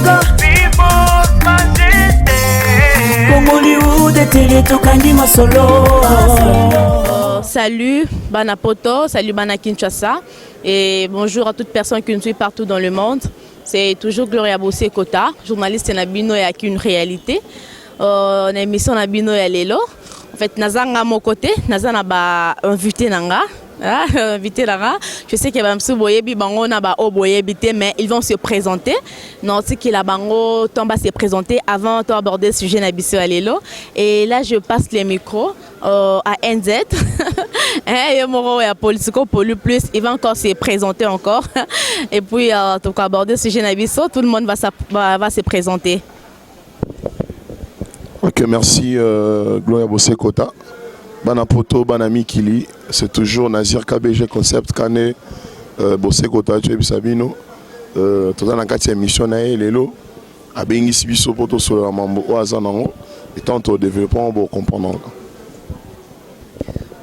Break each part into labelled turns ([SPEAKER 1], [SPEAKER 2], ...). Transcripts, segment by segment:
[SPEAKER 1] Africa. Hollywood télé tokandi masolo.
[SPEAKER 2] Salut Banapoto, salut Bana Kinshasa et bonjour à toute personne qui nous suit partout dans le monde. C'est toujours Gloria Bossé Kota, journaliste Nabino et qui une réalité. On a émission Nabino et Lelo. En fait, Nazanga à mon côté, Nazana ba invité Nanga. Invité là, je sais qu'il y a un Boyebi Bango Naba O Boyebi, mais ils vont se présenter. Non, c'est qu'il a Bango Tomba se présenter avant d'aborder le sujet Nabiso Alelo. Et là, je passe les micros à NZ. Et Moro et à Politico Polu Plus, il va encore se présenter encore. Et puis, pour aborder le sujet Nabiso, tout le monde va se présenter.
[SPEAKER 3] Ok, merci Gloria Bossé Kota. Banapoto, Banami Kili, c'est toujours Nazir KBG Concept Kane Bossé Kota, tu es Sabino. Tout dans la 4e émission, Lelo, à Bengis Bisso Poto sur la Mambo Oazanango, et tant au développement pour comprendre.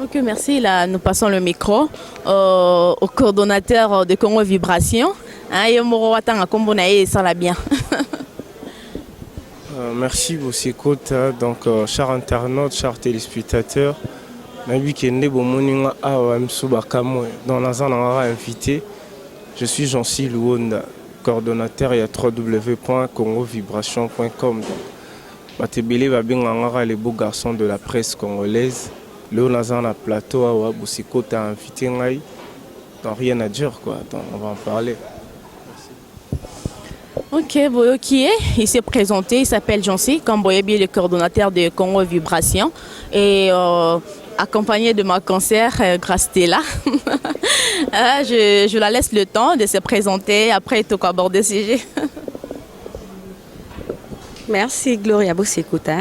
[SPEAKER 2] Ok, merci. Là, nous passons le micro au coordonnateur de Congo Vibration. Yomoro Watanga Kombonaye, ça va bien.
[SPEAKER 4] Merci Bossé Kota, donc chers internautes, chers téléspectateurs, Nabi Kende Bomoninga Awamsuba Kamo, dans la zone invité. Je suis Jean-Cy Louonda, coordonnateur et à www.congovibration.com. Matebele Babinganga, les beaux garçons de la presse congolaise. Le Nazana Plateau, Awa Bossé Kota invité Ngai. Donc rien à dire quoi, donc, on va en parler.
[SPEAKER 2] Ok, Boyo qui est, il s'est présenté, il s'appelle Jean-Cy, comme Boyebi, le coordonnateur de Congo Vibration, et accompagné de ma concert Grastella. Je la laisse le temps de se présenter, après tout aborder le sujet.
[SPEAKER 5] Merci Gloria Bossé Kota.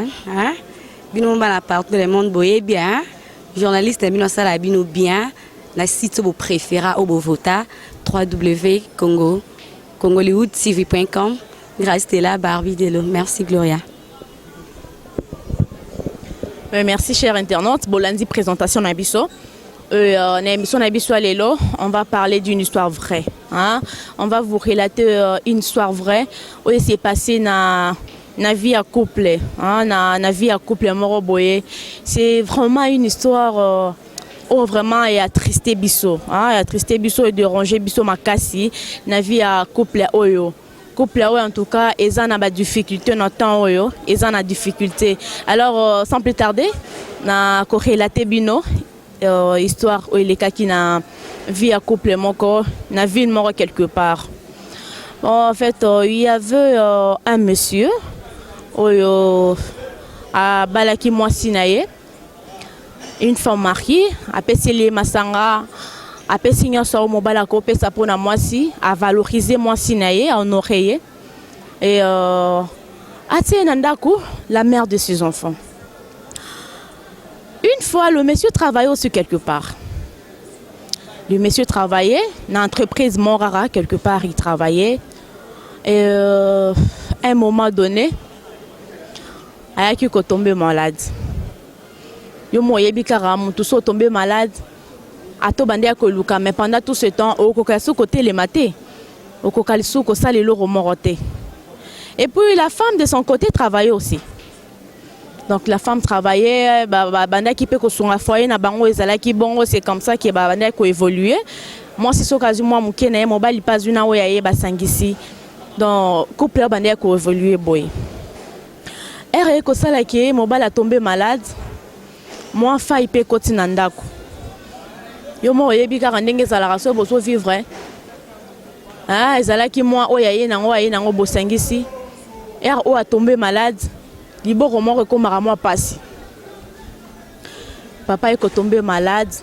[SPEAKER 5] Bino bana partout le monde Boyebi, journaliste bino sala bino bien, la site au préféré au vota www.congollywoodtv.com. Grâce à la Barbie Delo. Merci Gloria.
[SPEAKER 2] Merci chers internautes. Bolandi présentation Nabiso. L'émission Nabiso Alelo, on va parler d'une histoire vraie. On va vous relater une histoire vraie où il s'est passé na vie à couple. Na vie à couple Moro Boye. C'est vraiment une histoire. Oh vraiment et attristé biso attristé biso et déranger biso makasi na vie à couple oyo en tout cas ils ont des difficultés dans temps oyo ils ont des difficultés alors sans plus tarder na correlater bino histoire où les cas qui na vie à couple moko na ville moko quelque part en fait il y avait un monsieur oyo à balaki mwasi naye une femme mariée, après les masanga, après signer sur mobile ko pesa pona mwasi, à valoriser mwasi naye, à honorer et atie nandaku la mère de ses enfants. Une fois le monsieur travaillait aussi quelque part. Le monsieur travaillait dans l'entreprise Morara quelque part, il travaillait et à un moment donné, il a qui tombé malade. Yo moyebi karamu tout ça tombé malade ato bande akoluka mais pendant tout ce temps au kokasu côté les maté au kokalisu ko sale lo remoroté et puis la femme de son côté travaillait aussi donc la femme travaillait bande qui peut ko songa foyer na bango ezala ki bongo c'est comme ça que bande ko évoluer moi c'est so kazu moi muke na mobile pas une oya ye basangisi donc couple bande ko évoluer boy ere ko sala ki mobile a tombé malade. Moi, faille pe koti nandako. Yo mo yebi ka ndenge za la raso boso vivre. Ezala ki moi oyaye nango bosangisi. O a tombé malade. Liboro mo ko mara moi pasi. Papa est tombé malade.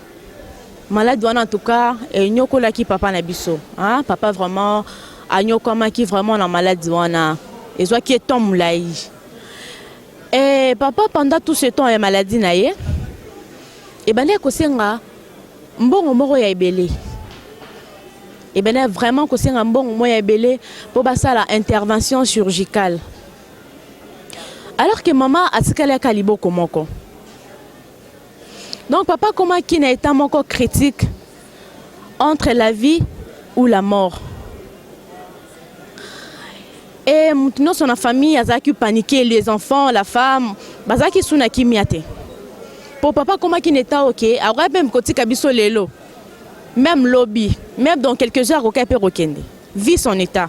[SPEAKER 2] Malade en tout cas et nyoko la ki papa na biso. Papa vraiment a nyoko ma ki vraiment na malade wana. Et soit qui est tombé et papa pendant tout ce temps est maladie naie. Et ben là kosenga mbongo moko ya ebele et ben là vraiment kosenga mbongo mo ya ebele pour basa la intervention chirurgicale alors que maman atikala kalibo komoko donc papa comment qui n'a été moko critique entre la vie ou la mort Et maintenant, son famille, a paniqué, les enfants, la femme, bazaki suna kimiate. Pour papa, comment qui n'est pas ok, alors même côté kabiso lelo, même lobby, même dans quelques heures, ok, peut rekende. Vit son état.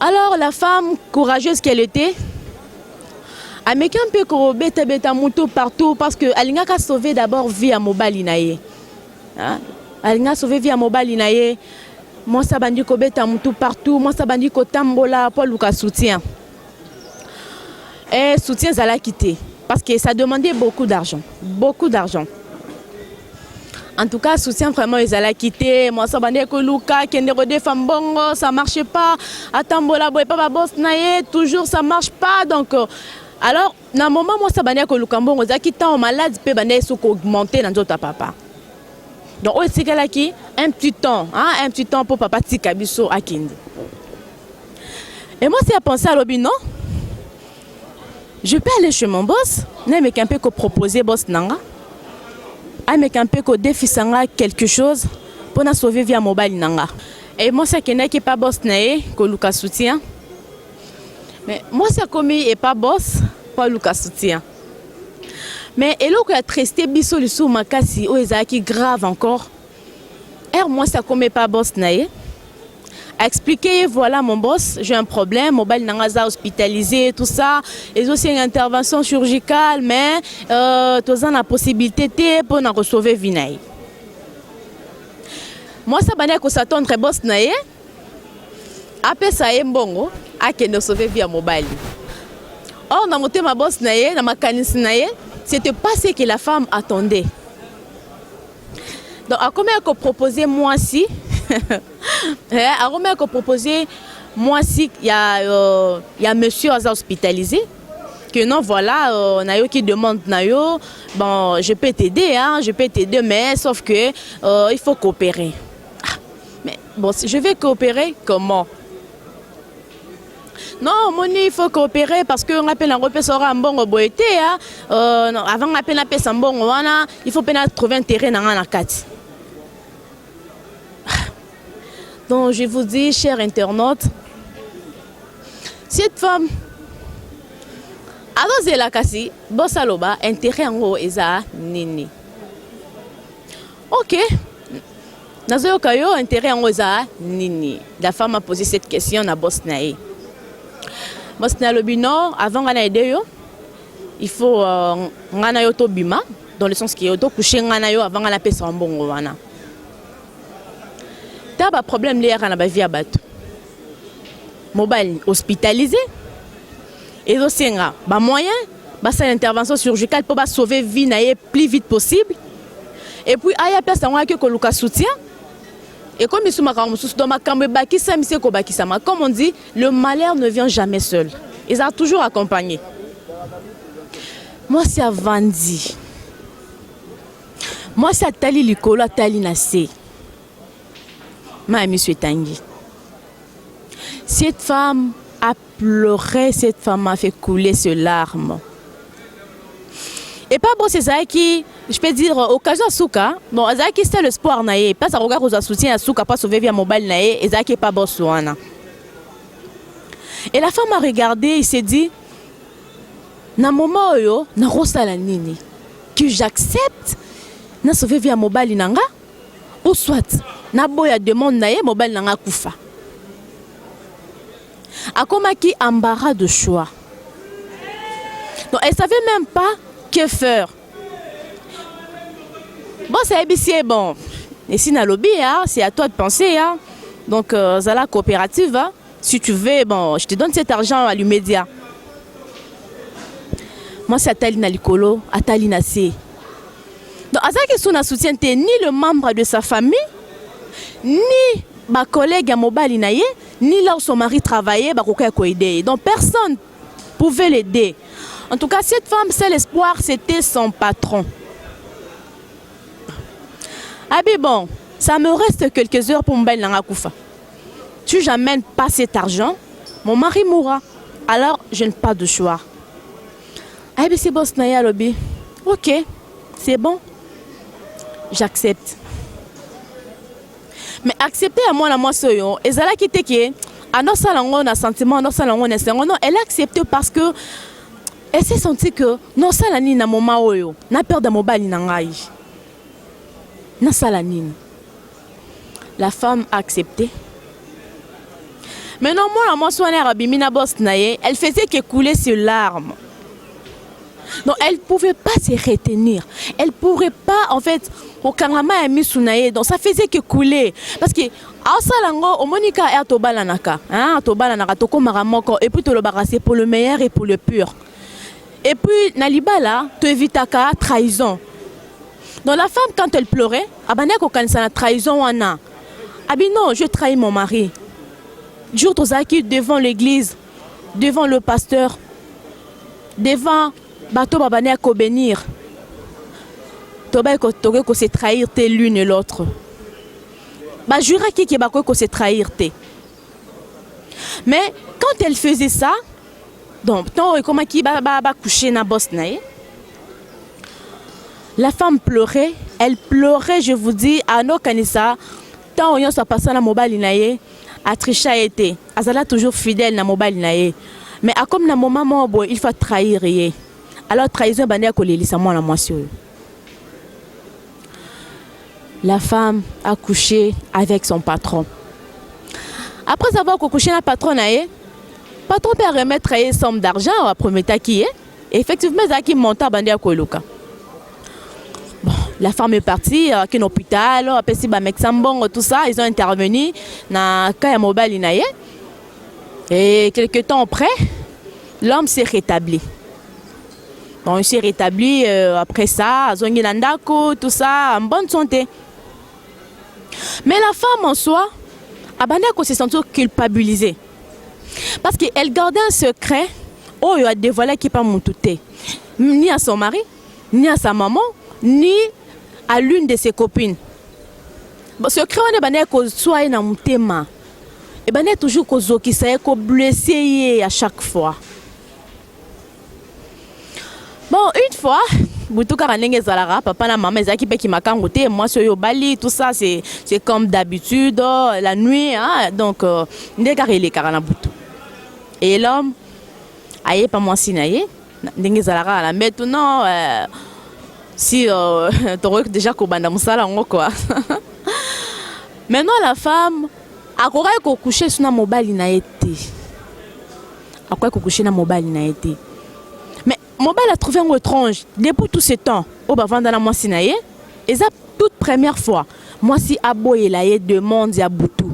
[SPEAKER 2] Alors, la femme courageuse qu'elle était, elle m'a un peu corrobé, beta moto partout parce qu'elle a sauvé d'abord vie à Mobali Naye. Elle a sauvé vie à Mobali Naye. Moi, ça bandi ko beta moto partout. Moi, ça bandi ko tambola pour Lucas soutien. Et soutien, ça l'a quitté parce que ça demandait beaucoup d'argent. Beaucoup d'argent. En tout cas, soutien vraiment, ils allaient quitter. Moi, ça bandi ko Lucas, qui ne redé femme bongo, ça marche pas. Atambola, boy, papa boss naye, toujours ça marche pas. Donc, alors, dans un moment, moi, ça bandi ko Lucas bongo, ça quitte en malade, peut bandi sous augmenter dans d'autres papa. Donc, c'est qu'elle qui un petit temps pour papa Tikabiso à Kindi. Et moi, c'est à penser à l'obi, non? Je peux aller chez mon boss, mais un peu proposer boss nanga. Mais un peu défi quelque chose pour nous sauver via mobile nanga. Et moi, c'est qu'il n'est pas boss nae, que Lucas soutient. Mais moi, c'est comme il n'est pas boss, pas Lucas soutient. Mais et là, il a tresté biso le sou makasi, qui grave encore. Et moi, ça comme pas boss nae. A expliqué, voilà mon boss, j'ai un problème, mobile nangaza hospitalisé, tout ça. Et aussi une intervention chirurgicale, mais tu as la possibilité pour nous recevoir vinaï. Moi, ça banya que s'attendre boss nae. Après ça, y est bongo, à qui nous sauver via mobile. Or, dans mon thème boss nae, dans ma canisse nae, c'était pas ce que la femme attendait. Donc, à combien qu'on proposait moi si, à combien qu'on proposait moi si, il y a monsieur hospitalisé, que non voilà, nayo qui demande nayo, bon, je peux t'aider, mais sauf que il faut coopérer. Mais bon, si je vais coopérer, comment? Non, Moni, il faut coopérer parce qu'on appelle un repère un bon boité. Avant d'appelle un bon, il faut trouver un terrain dans la carte. Donc, je vous dis, chers internautes, cette femme, alors c'est la cassie, bossaloba, intérêt en haut, eza nini. Ok. Nazo kayo, intérêt en haut, eza nini. La femme a posé cette question à Bosnaï. Bosnaï le bino, avant qu'on aide yo, il faut ngana yo to bima, dans le sens qu'il y a to coucher ngana yo avant qu'on appelle ça un bon wana. T'as un problème lié à la vie à battre. Mobile hospitalisé. Et aussi, il y a un moyen, une intervention chirurgicale pour sauver la vie le plus vite possible. Et puis, il y a personne qui a soutien. Et comme on dit, le malheur ne vient jamais seul. Ils sont toujours accompagnés. Moi, c'est à Vandi. Moi, c'est à Tali Likolo, à Tali Nassé. Monsieur Tanguy. Cette femme a pleuré, cette femme a fait couler ses larmes. Et pas bon, c'est ça qui, je peux dire, occasion à Souka, bon, ça qui c'est l'espoir naïe, pas ça regarde aux soutien à Souka, pas sauver via mobile naïe, et ça qui est pas bon souana. Et la femme a regardé, il s'est dit, na moment yo, na rosala nini, que j'accepte, na sauver via mobile nanga, ou soit, na boya demande naïe, mobile nanga koufa. A comme qui embarras de choix. Donc elle savait même pas que faire. Bon, c'est ABC, bon. Et si na lobby, c'est à toi de penser. Donc, ça la coopérative. Si tu veux, bon, je te donne cet argent à l'immédiat. Moi, c'est Atalina Likolo, Atalina C. Donc, à ça que son soutien ni le membre de sa famille, ni ma collègue à Mobali Naye, ni là où son mari travaillait, donc personne ne pouvait l'aider. En tout cas, cette femme, c'est l'espoir, c'était son patron. Ah bien bon, ça me reste quelques heures pour Mbel Nangakoufa. Si je n'amène pas cet argent, mon mari mourra. Alors, je n'ai pas de choix. Ah bien c'est bon, Snaya Lobby. Ok, c'est bon. J'accepte. Mais accepter à moi la moisson, et ça là qui était qui à nos salons, on a sentiment, nos salons, on a sentiment. Non, elle a accepté parce que elle s'est sentie que nos salani na moment oyo, na peur de mobile nangai. Na salanine. La femme a accepté. Maintenant, moi, elle faisait que couler ses larmes. Donc, elle ne pouvait pas se retenir. Elle ne pourrait pas, en fait, au Kanama a mis Sunaye. Donc, ça faisait que couler. Parce que, au Monika est Tobalanaka. Et puis, tu le barrasser pour le meilleur et pour le pur. Et puis, Nalibala, tu évites ta trahison. Donc, la femme, quand elle pleurait, elle a une trahison. Non, je trahis mon mari. Jour Tozaki devant l'église, devant le pasteur, devant Bato Babane à bénir. Toba ko se trahir l'une et l'autre. Ba jura qui ko se trahir. Mais quand elle faisait ça, donc tant comment qui ba coucher na boss nae. La femme pleurait, elle pleurait, je vous dis, à nos kanisa, tant on ça passait na mobile nae. Atricha était, Azala toujours fidèle na mobile nae. Mais à comme na moment il faut trahir. Alors trahison bandé ko lelisa moi la moitié. La femme a couché avec son patron. Après avoir couché na patron nae, patron peut remettre une somme d'argent à premier qui est. Effectivement ça qui monte bandé ko loka. La femme est partie à un hôpital, après si tout ça, ils ont intervenu dans le mobile inaye. Et quelques temps après, l'homme s'est rétabli. Bon, il s'est rétabli après ça, tout ça, en bonne santé. Mais la femme en soi, elle s'est sentie culpabilisée. Parce qu'elle gardait un secret, il a dévoilé qui pas mon touté. Ni à son mari, ni à sa maman, ni à l'une de ses copines. Ce secret, on est soit dans mon thème. Et ben toujours qui s'est blessé à chaque fois. Bon, une fois, papa et maman qui m'a cangoté, moi sur Bali, tout ça c'est comme d'habitude la nuit, hein, donc et l'homme aïe pas moi sinaye, à la maintenant si tu déjà kobanda musala quoi. Maintenant la femme a quoi coucher sur na mobile na été. A quoi coucher na mobile na été. Mais mobile a trouvé un étrange depuis tout ce temps. Au bavant dans la moi sinaye, et ça toute première fois. Moi si aboye la demande ya Boutou.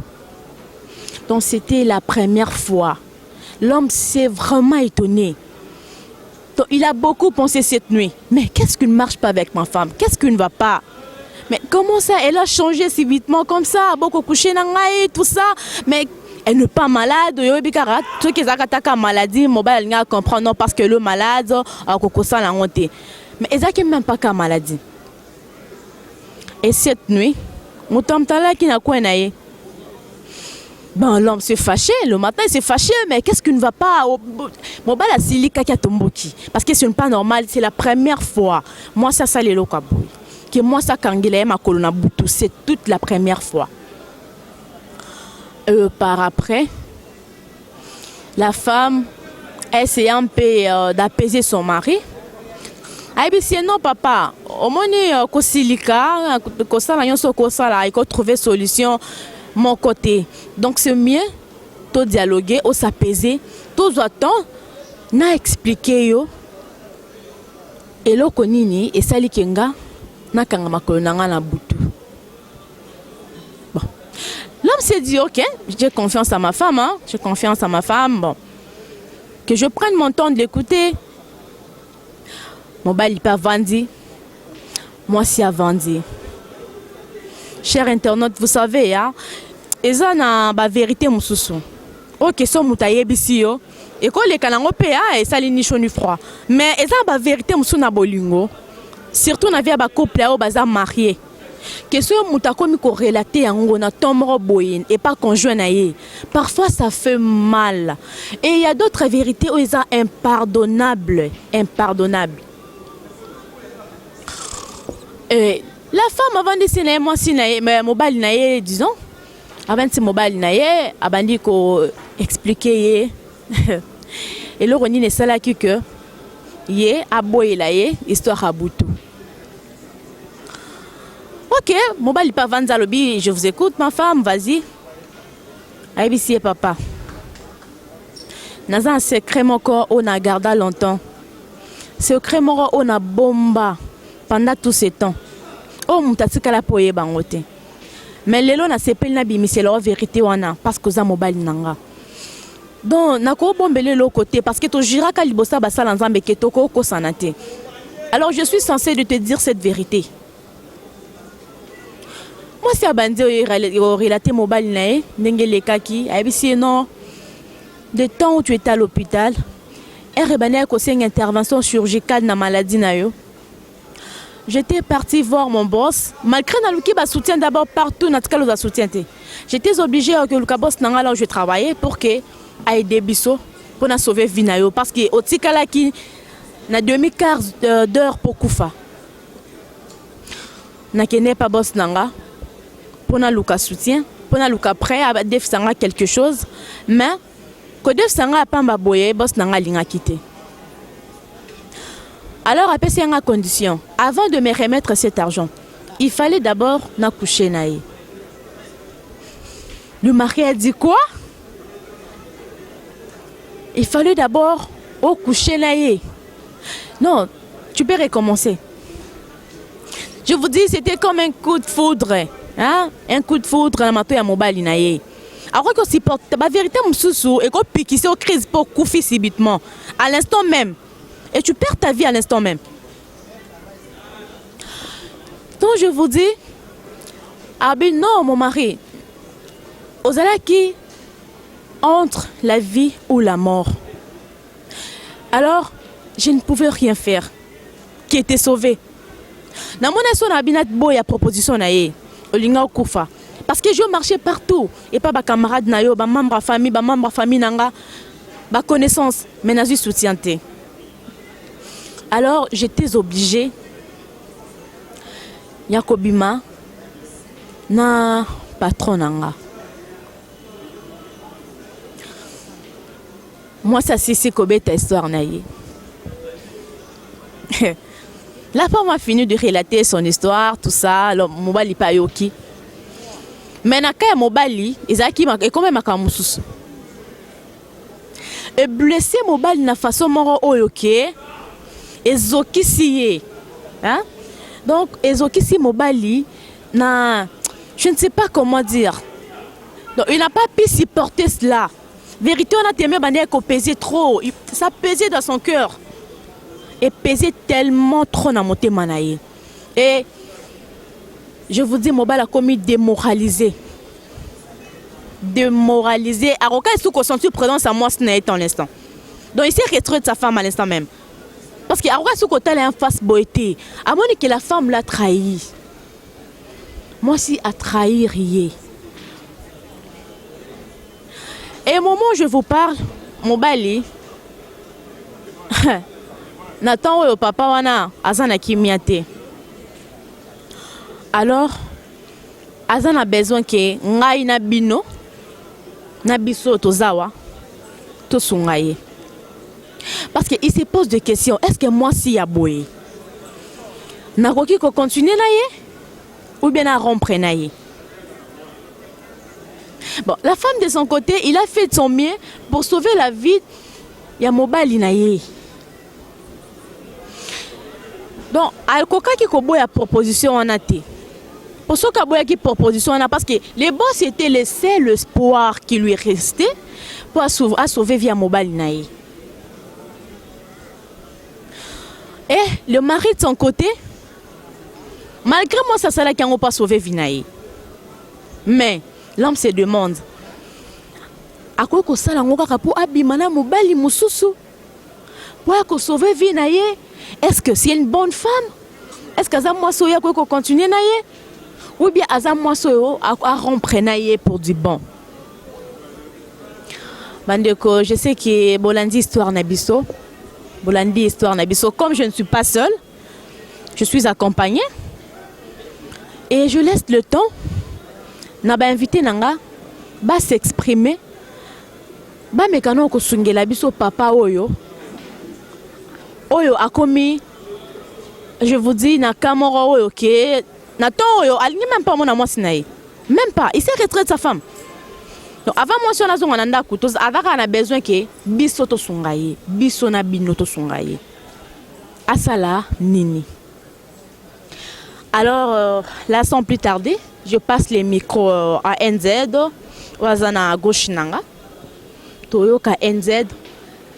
[SPEAKER 2] Donc c'était la première fois. L'homme s'est vraiment étonné. Donc, il a beaucoup pensé cette nuit. Mais qu'est-ce qui ne marche pas avec ma femme? Qu'est-ce qui ne va pas? Mais comment ça? Elle a changé si vitement comme ça. Beaucoup couché dans tout ça. Mais elle n'est pas malade. Ceux qui ont maladie, mobile, ils comprennent non parce que le malade a ça la honte. Mais ils n'ont même pas qu'à maladie. Et cette nuit, mon tamtala qui n'a quoi naïe. Ben, l'homme s'est fâché, le matin il s'est fâché, mais qu'est-ce qui ne va pas? Mobile a silika qui a tomboki. Parce que ce n'est pas normal, c'est la première fois. Moi, ça les lokaboui. Que moi, ça kangile ma colonna boutou, c'est toute la première fois. Par après, la femme essaie un peu d'apaiser son mari. Ah, bien, c'est non, papa. Au moins, ko silika, ko sala yon so ko sala, il faut trouver solution. Mon côté. Donc c'est mieux de dialoguer, de s'apaiser, tout attend, n'a expliqué yo. Et là konini et sali kenga na kanga makolonanga na butu. Bon. L'homme s'est dit OK, j'ai confiance à ma femme, hein? J'ai confiance à ma femme, bon. Que je prenne mon temps de l'écouter. Mon bal il pas vendu. Moi si a vendu. Chers internautes, vous savez, hein, et ça na ba vérité mususu. OK, so mutaye bisio. Et quand les kanango PA et ça ni chaud ni froid. Mais et ça ba vérité mususu na bolingo. Surtout na via ba couple au baza marié. Que ce mutako mi ko relater yango na tomro boyin et pas conjoint na ye. Parfois ça fait mal. Et il y a d'autres vérités où ils sont impardonnables, impardonnables. La femme avant de signer moi signer mais mobile naie disons avant de mobile naie abandi ko expliquer et le roni ne sala que ye aboyela ye histoire à Boutou. Ok, mobile pas vendre lobby, je vous écoute ma femme, vas-y. ABC papa. Naza un secret moko on a gardé longtemps. Secret moko on a bomba pendant tout ce temps. Oh mutatika la poye bangote. Mais lelo na sepel na bimisi la vérité wana parce que za mobile nanga. Donc nako bombele le côté parce que to jira ka libosa basala nzambe ke toko ko sanate. Alors je suis censé de te dire cette vérité. Moi si abandi o relater mobile nae ndengele kaki abisi non de temps où tu étais à l'hôpital et rebane ko une intervention chirurgicale na maladie na yo. J'étais partie voir mon boss. Malgré que je soutien d'abord partout, je soutien. J'étais obligée que le boss n'a là où je travaillais pour que aide des bisous pour sauver Vinayo parce que au tikala qui na demi-quart d'heure pour Koufa. Na kene pas boss nanga pour na luka soutien, pour na luka prêt à def sanga quelque chose, mais que def sanga pas mbaboye boss nanga linga quitter. Alors, après ces conditions, avant de me remettre cet argent, il fallait d'abord n'accoucher naïe. Le mari a dit quoi? Il fallait d'abord au coucher naïe. Non, tu peux recommencer. Je vous dis, c'était comme un coup de foudre. Hein? Un coup de foudre dans ma mobile naïe. Alors que si porte la vérité m'soussou et qu'on pique ici aux crises pour couper subitement, à l'instant même. Et tu perds ta vie à l'instant même. Donc je vous dis, ah ben non mon mari, Ozala qui entre la vie ou la mort. Alors, je ne pouvais rien faire. Qui était sauvé. Dans mon asso na binat boy à proposition na ye, olinga kufa. Parce que je marchais partout et pas ba camarade na yo, ba membre famille nanga, ba connaissance, mais na ju soutienté. Alors, j'étais obligée, Yakobima, na patron nanga. Moi, ça c'est Kobe ta histoire naïe. La femme a fini de relater son histoire, tout ça, alors mobali pa yoki. Mais nakaya mobali, ezaki et quand même akamususu. Et blessé mobali na façon moro oyoke. Ezokisi hein? Donc ezokisi mobali na je ne sais pas comment dire. Donc il n'a pas pu supporter cela. Vérité on a témoin bandé qu'on pesait trop, ça pesait dans son cœur. Et pesait tellement trop dans mon témanaï. Et je vous dis mobile a commis démoralisé. Démoralisé. Alors quand il se concentre présence à moi ce n'est pas en l'instant. Donc il s'est retrouvé de sa femme à l'instant même. Parce qu'il y a ce côté en face beauté. À moins que la femme l'a trahi. Moi aussi à trahir rien. Et au moment où je vous parle, mon bali, Nathan ou papa wana azana kimiate. Alors, azana a besoin que ngai na bino na biso tozawa to sungaye. Parce qu'il se pose des questions. Est-ce que moi si ya boye? Nakoki ko continuer na ye ou bien à rompre na ye? Bon, la femme de son côté, il a fait de son mieux pour sauver la vie ya mobali na ye. Donc, alkoka ki ko boya proposition en até. Pour ce qu'il y a une proposition, parce que les boss étaient le seul espoir qui lui restait pour sauver via mobile naïe. Et le mari de son côté, malgré moi, ça ne n'a pas sauvé Vinaï. Mais l'homme se demande à quoi que ça l'a pour abimana mobile mususu pour sauver Vinaï. Est-ce que c'est une bonne femme? Est-ce que ça moi soya quoi continuer naïe? Ou bien azam moi soyo à rompre naïe pour du bon? Bandeko, je sais que Bolandi histoire nabiso. Bolandi histoire nabiso. Comme je ne suis pas seule, je suis accompagnée. Et je laisse le temps. Naba invité nanga ba s'exprimer ba mekano ko sungela biso papa oyo akomi, je vous dis na kamoro oyo ke na ton oyo alingi même pas mona mwasi nae, même pas, il s'est retraité de sa femme. Donc avant moi si on a zonga nanda kutos avec on a besoin que biso to sungaye, biso na bino to sungaye. Asala nini. Alors là sans plus tarder, je passe les micros à NZ, wazana à gauche nanga. Toyoka NZ.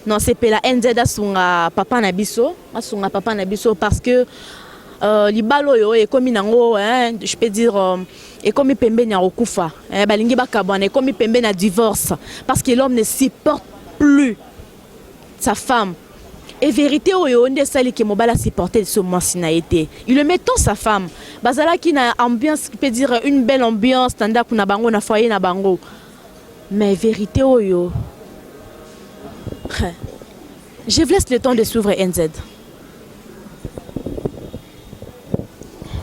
[SPEAKER 2] Non, c'est pas la NZ asunga papa nabiso, parce que libalo yo est comme nango, je peux dire et comme pembe na okufa, balingi bakabwana et comme pembe na divorce parce que l'homme ne supporte plus sa femme. Et vérité oyo onde sali ke mobala supporter ce mois été. Il le met tant sa femme. Bazala qui na ambiance, je peux dire une belle ambiance standard kuna bango na foyer na bango. Mais vérité oyo je vous laisse le temps de suivre NZ.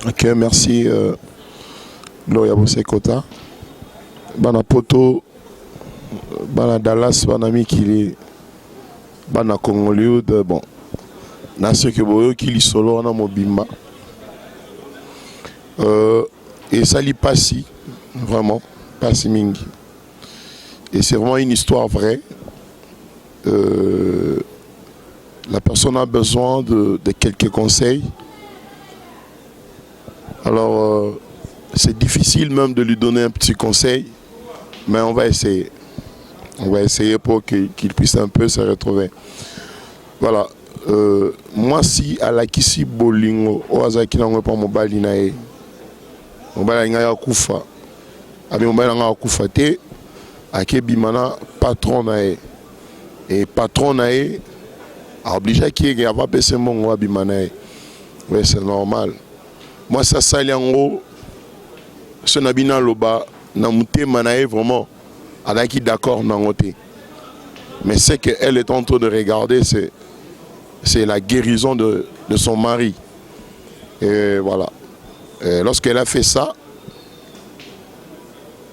[SPEAKER 3] Ok, merci Gloria Bosekota. Bana poto, bana Dallas, bana Mikili, bana Congolioud, bon. Nasi que boyo qui li solo na mobimba. Et ça li passi, vraiment, passi mingi. Et c'est vraiment une histoire vraie. La personne a besoin de quelques conseils. Alors, c'est difficile même de lui donner un petit conseil, mais on va essayer. On va essayer pour qu'il puisse un peu se retrouver. Voilà. Moi, si à la kisi bolingo, au hasard qui n'a pas mon balinae, mon balinae kufa, avec mon balinae kufa te, à bimana patron nae. Et patron nae a obligé qu'il y ait pas baissé mon abimanae. Oui, c'est normal. Moi, ça sali en haut, ce nabina loba, namouté manae vraiment, à qui d'accord nangoté. Mais c'est qu'elle est en train de regarder, c'est la guérison de son mari. Et voilà. Lorsqu'elle a fait ça,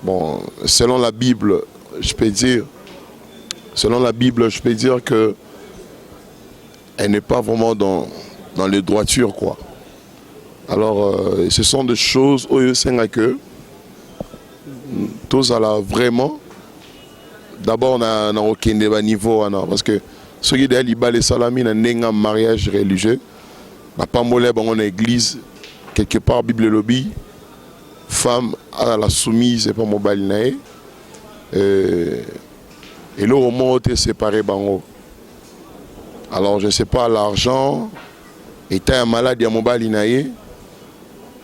[SPEAKER 3] bon, selon la Bible, je peux dire que elle n'est pas vraiment dans les droitures, quoi. Alors, ce sont des choses où il y a que tous à la vraiment. D'abord, on a aucun niveau, parce que ceux qui disent que les salami n'ont un mariage religieux, pas molé dans l'église, quelque part, Bible lobby, femme à la soumise, c'est pas mon balinae. Et là, au moment où tu es séparé, alors je ne sais pas, l'argent était un malade, il y a mon balinae.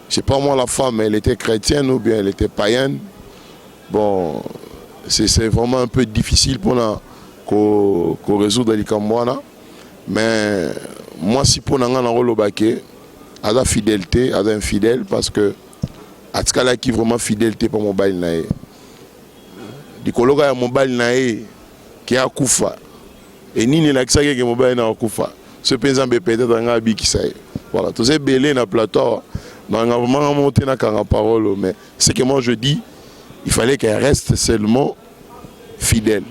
[SPEAKER 3] Je ne sais pas moi, la femme, elle était chrétienne ou bien elle était païenne. Bon, c'est vraiment un peu difficile pour qu'on résoudre les cambois. Mais moi, si pour nous, on a la fidélité, à infidèle, parce que à ce cas-là, qui est vraiment fidélité pour mon balinae. Du coup, il y a mon balinae qui a koufa. Et ni n'a que ça qui est mon balinae koufa. Ce paysan peut-être dans un qui ça. Voilà, tout c'est belé dans le plateau. On a vraiment monté dans la parole, mais ce que moi je dis, il fallait qu'elle reste seulement fidèle.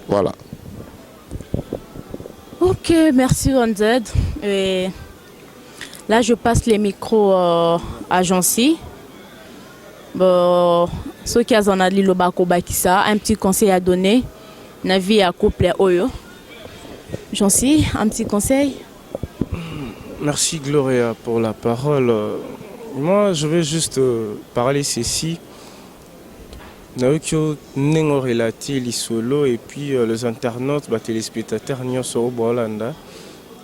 [SPEAKER 3] Voilà.
[SPEAKER 2] Ok, merci Wanzed. Et là, je passe les micros à Jancy. Bon, ceux qui ont un petit conseil à donner. Navi à couple Oyo. Jancy, un petit conseil.
[SPEAKER 4] Merci Gloria pour la parole. Moi, je vais juste parler ceci. Naokyo nengo relati l'isolo et puis les internautes, les téléspectateurs, nous sommes au Bolanda.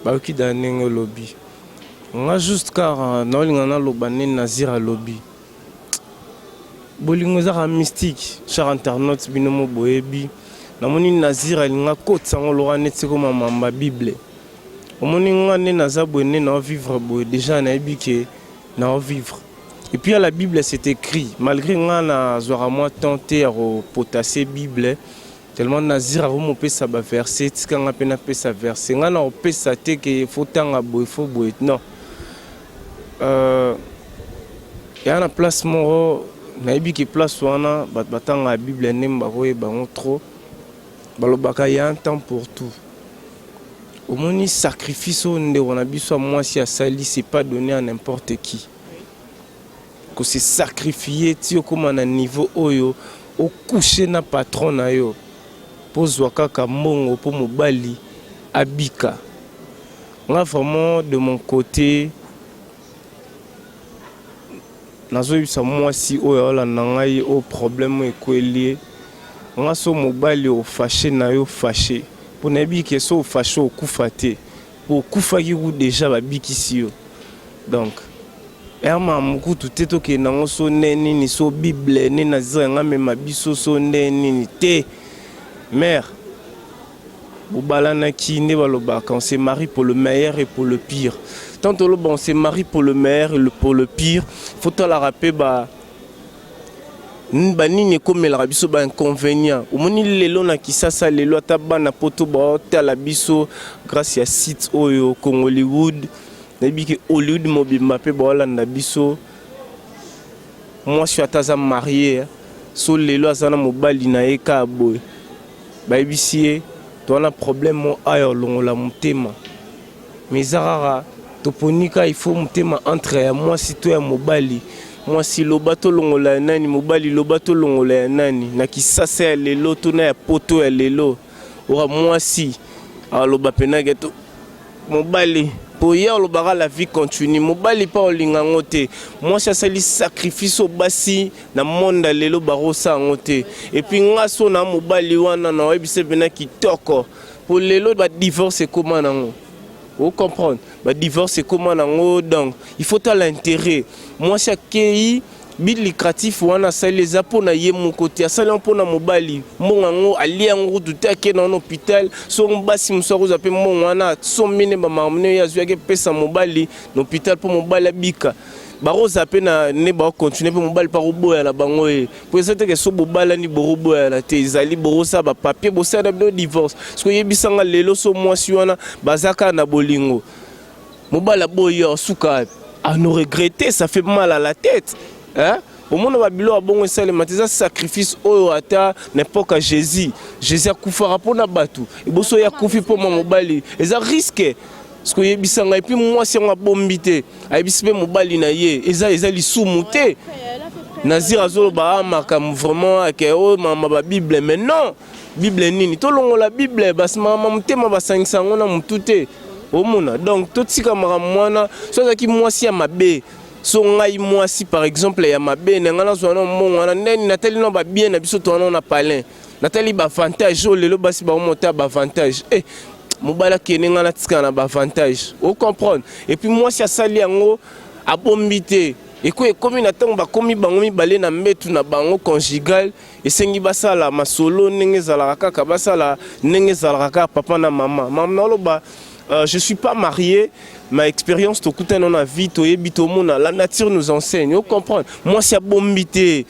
[SPEAKER 4] Baoki da nengo lobby. Moi, juste car naolingana lobane nazira lobby. Bolingo zara mystique, cher internaute binomo boebi. Namoni nazira linga kote sango lora netseko mamba Bible. Omoni ngane nazabone na vivre boy déjà na ebike na vivre. Et puis à la Bible c'est écrit, malgré ngana zora moi tenté à potasser Bible, tellement nazira romo pesa ba verset, tikanga pena pesa verset, ngana o pesa te que faut tanga boy faut boy non. Ya na place moro na ebike place wana batanga Bible nemba roye bango trop. balobaka y a un temps pour tout. Au moins sacrifice on a besoin moi si à sali c'est pas donné à n'importe qui. Que c'est sacrifié tio comme à un niveau oyo au coucher na patron na yo. Pose kaka mongo pour mobali abika. Moi vraiment de mon côté nazoyebisa moi si oyo la nangai au problème ekweli nga so mobali o fâché na yo fâché pour nabi ke so fâché o kufa te pour kufa ki ku déjà babikisi yo donc erma mukutu te to ke nango so neni ni so bible ne na zanga mema biso so neni ni te mère bobalana ki ne balobaka on se marie pour le meilleur et pour le pire. Tant que on se marie pour le meilleur et pour le pire, faut la rappeler nini comme la biso ba inconvénient. Au moni lelo na kisasa lelo ataba na poto ba la biso grâce à site oyo comme Hollywood. Nabi que Hollywood mobimba pe ba la na biso. Moi je suis ataza marié. So lelo azana mobali na eka boy. Ba bisie to na problème ayo longola mutema. Mais rara toponika il faut mutema entre moi si toi mobali moi si lobato longola nani mobali lobato longola nani na kisasa ya lelo to na ya poto ya lelo ora moi si aloba penage to mobali pour hier lobara la vie continue mobali pa olinga ngote moi ça sali sacrifice au basi na monde lelo barosa ngote et puis ngaso na mobali wana na webise bena kitoko pour lelo ba divorce comment nango. Vous comprenez? Le divorce c'est comment donc il faut à l'intérêt. Moi chaque pays bit lucratif wana ça les appo na ye mon côté ça les pour na mobali mon ngo ali ngo tout à dans l'hôpital son basi msoro zape mon wana son mine ba mamne ya zuake pesa mobali l'hôpital pour mobali bika baro zape na ne ba continuer pour mobali par obo ya la bango e pour ça que so bobala ni borobo ya la te izali borosa ba papier bossa na divorce parce que yebisanga lelo so mwasi wana bazaka na bolingo mobala boyo suka à nous regretter ça fait mal à la tête hein au monde va bilo a bon ça les matisa sacrifice oyo ata n'importe à Jésus a kufa rapport na batu et boso ya kufi pour mobali et ça risque parce que yebisanga et puis moi si on a bombité ayebispe mobali na ye eza lisumuté Nazir azolo ba makam vraiment ke o mama ba Bible mais non Bible nini to longo la Bible bas mama mutema ba sangisango na mutute omona donc tout sika mwana so za ki mwasi ya mabe so ngai mwasi par exemple ya mabe ngana zo na mwana neni natali no ba bien na biso to na palin natali ba avantage o lelo basi ba monter ba avantage mobala kenenga na tika na ba avantage o comprendre et puis mwasi ya sali yango abombité et quoi comme na tango ba komi bango mibale na mbetu na bango conjugal esengi basala masolo ndenge zalaka kaka basala ndenge zalaka papa na mama mama loba je suis pas marié, ma expérience to kuta na vie to yebito mona la nature nous enseigne, vous comprenez. Moi c'est bombité.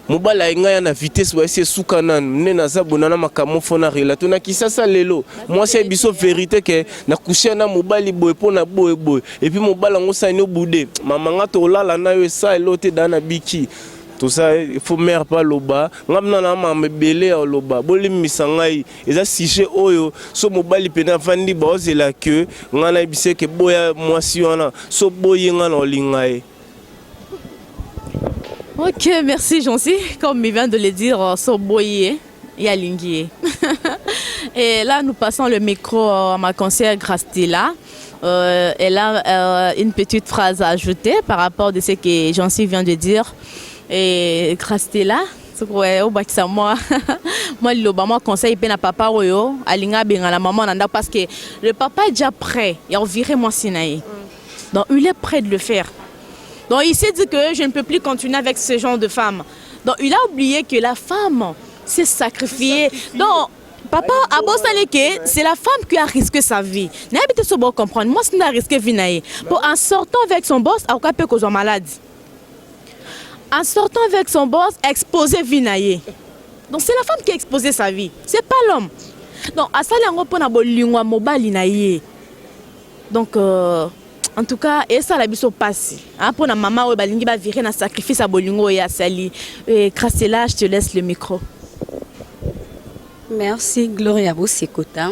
[SPEAKER 4] Mobala nga na vitesse wa ese sukanan ne na zabona na makamo fona relato na kisasa lelo. Moi c'est biso vérité que na coucher na mobali boy pona boy et puis mobala ngo sa no boudé. Mama nga to lala na yo sa elote dana biki. Tout ça, il faut mère pas loba. Ngamna na mama belé au loba. Boli misangai. Eza sujet oyo. So mobali pena fandi baoze la queue. Ngana bise ke boya mwasi wana. So boye ngana olingai.
[SPEAKER 2] Ok, merci Jancy. Comme il vient de le dire, so boye yalingie. Et là, nous passons le micro à ma conseillère Grastella. Elle a une petite phrase à ajouter par rapport à ce que Jancy vient de dire. Et Grastella, moi moi conseil à papa oyo alinga benga la maman nanda parce que le papa est déjà prêt et on virait moi sinaï. Donc il est prêt de le faire. Donc il s'est dit que je ne peux plus continuer avec ce genre de femme. Donc il a oublié que la femme s'est sacrifiée. Donc papa a beau que c'est la femme qui a risqué sa vie. N'habite ce bon comprendre. Moi c'est n'a risqué vie pour en sortant avec son boss à aucun peu cause en maladie. En sortant avec son boss, exposer Vinaye. Donc c'est la femme qui a exposé sa vie, c'est pas l'homme. Donc à ça on peut na mobile naye. Donc en tout cas et ça la biso passe. Hein pour na maman balingi ba virer na sacrifice à bolingo et à sali. Grastella, je te laisse le micro.
[SPEAKER 5] Merci Gloria Bosekota.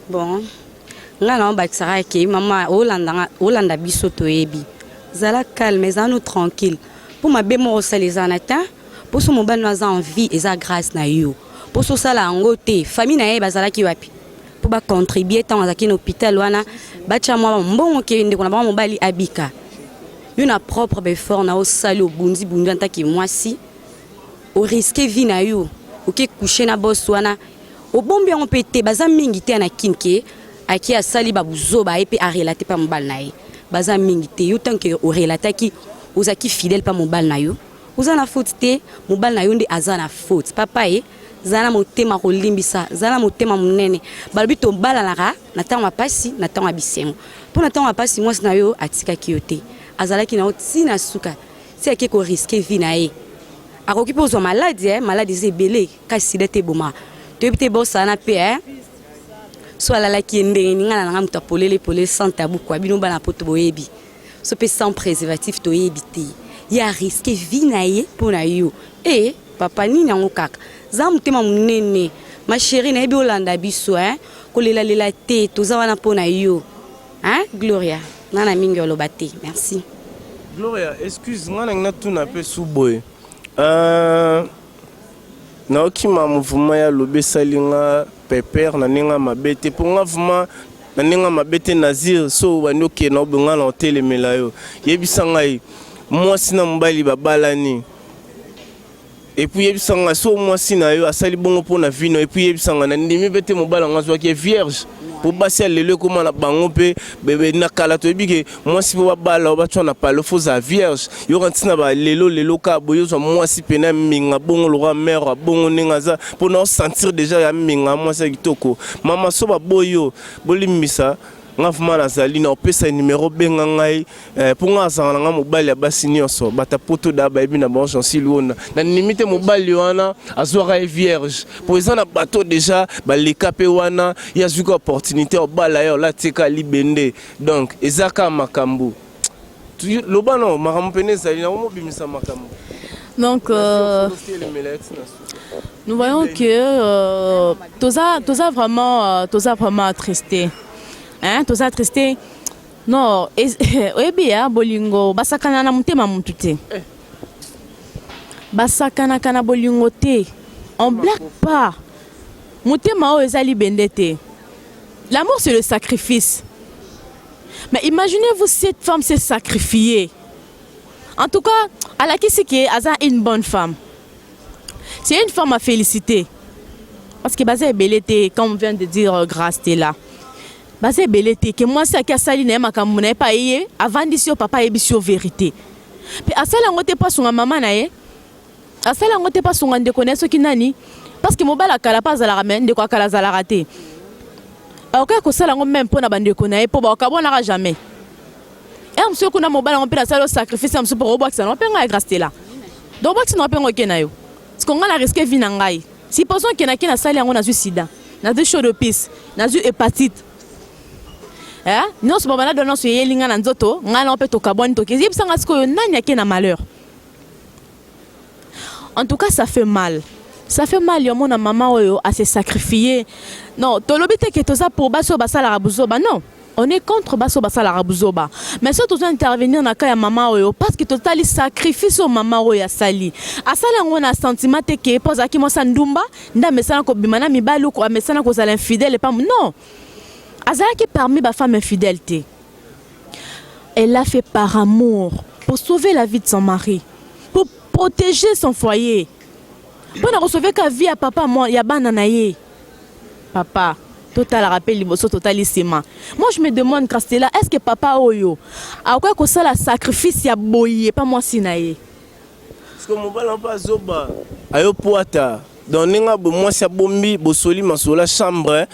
[SPEAKER 5] Bon, nga na bakisaka ke mama Olanda biso toyebi. Zala calme, zano tranquille. Pour ma bémo osalizana ta, pour so mobile no za envie et za grâce na yo. Pour so sala ngote, famille na ye bazala ki wapi. Pour ba contribuer tant azaki na hôpital wana, ba cha mwa mbongo ke ndeko na ba mobali abika. Yo na propre effort na osali obundi bundi anta ki mwasi. O risque vie na yo. Ok coucher na boss wana. O bombi on pété baza mingi te na kinke, aki asali ba buzoba et puis a relater pa mobile na ye. Baza mingi te yo tant que o relater ki ozaki fidèle pa mobile na yo. Oza na faute te, mobile na yo nde aza na faute. Papa ye zana motema ko limbisa, zana motema munene. Balbi to bala naka na tango pasi, na tango bisengo. Po na tango pasi mwasi na yo atika kiyote. Azalaki na otina suka. Si ake ko risquer vie na ye. Akoki po zo maladie, maladie zebele kasi dete boma. To ebite bossa na pe so ala ki ndenge ninga na ngamuta polele sans tabou kwa bino bana poto boyebi. So pe sans préservatif to yebite. Ya risquer vie na ye po na yo. Papa ni nango kaka. Za mutema munene. Ma chérie na ebi Olanda biso ko lela te to za wana po na yo. Gloria. Nana mingi olobate. Merci.
[SPEAKER 4] Gloria, excuse moi na tout na pe suboy. Naoki ma mouvement ya lobe salinga pepper na ninga mabete pour nga vraiment na ninga mabete nazir so wanyoke na obunga na hotel melayo yebisa ngai moi sina mbali babalani et puis yebisa nga so moi sina yo asali bongo pona vino et puis yebisa nga na ndimi bete mobala nga zo ki vierge pour passer lelo comment na bango pe bebe na kala to ebike moi si po bala ba tshona pa le faux à vierge yo kantina ba lelo ka boyo zo moi si pena minga bongo lo mère bongo ninga za pour nous sentir déjà ya minga moi ça kitoko mama so ba boyo bolimisa nga vuma na zali na opesa numéro benga ngai pour nga zanga nga mobali ya basi nyonso bata poto da ba ebi na bon Jansi Luona na limite mobali wana azwaka vierge pour ça na bateau déjà ba lekape wana ya zuko opportunité obala yo la tika libende donc ezaka makambu lobano makambu pene zali na mo bimisa makambu. Donc
[SPEAKER 2] nous voyons que toza vraiment attristé. Toza attristé. Non, ebia bolingo basakana na mutema mutu te. Basakana kana bolingo te. On blague pas. Mutema o ezali bendete. L'amour c'est le sacrifice. Mais imaginez-vous cette femme s'est sacrifiée. En tout cas, Alakisike Aza est une bonne femme. C'est une femme à féliciter. Parce que Bazé est belleté, comme on vient de dire, grâce t'es là. Bazé est belleté, que moi c'est à Saline, ma camoune pas yé, avant d'ici au papa et sur vérité. Puis à ça, on n'était pas son maman naé. À ça, on n'était pas son de connaître qui nani. Parce que mon bal à Calapaz à la ramène, de quoi Calaz à la raté. Alors que ça, on même pas de connaître, pour voir qu'on n'aura jamais. Et on se connaît mon bal, on peut la salle sacrifice, on se peut revoir que ça n'a pas un grâce là. Donc, si on n'a pas un kenayo. Parce qu'on a risqué vinangai. Si pensons qu'il y a une salle, on a du sida, on a du chaud de pisse, on a du hépatite. Non, ce moment-là, on a su yelinga nanzoto, on a un peu de carbone, on a un malheur. En tout cas, ça fait mal. Ça fait mal, mon maman a se sacrifié. Non, tu l'obité que tu as pour basso bassa la rabouzoba. Non, on est contre basso bassa la rabouzoba. Mais si tu dois intervenir dans la maman, parce que tu as sacrifice au maman ya sali. À ça, on a un sentiment que pose à qui moi sandumba, nda mesana ko bimana mi balu ko mesana ko zal infidèle et pas non. Azala qui parmi ba femme infidélité. Elle l'a fait par amour pour sauver la vie de son mari, pour protéger son foyer. Pour ne recevoir qu'à vie à papa, moi, il y a bananaye. Papa, total rappel, totalissima. Moi, je me demande, Castella, est-ce que papa Oyo, à quoi que ça, la sacrifice, il y a boyé, pas moi, sinaye.
[SPEAKER 4] Parce que mon ballon pas zoba, ayo poata. Dans n'enga moi, c'est bombi, bosoli, masola, chambre,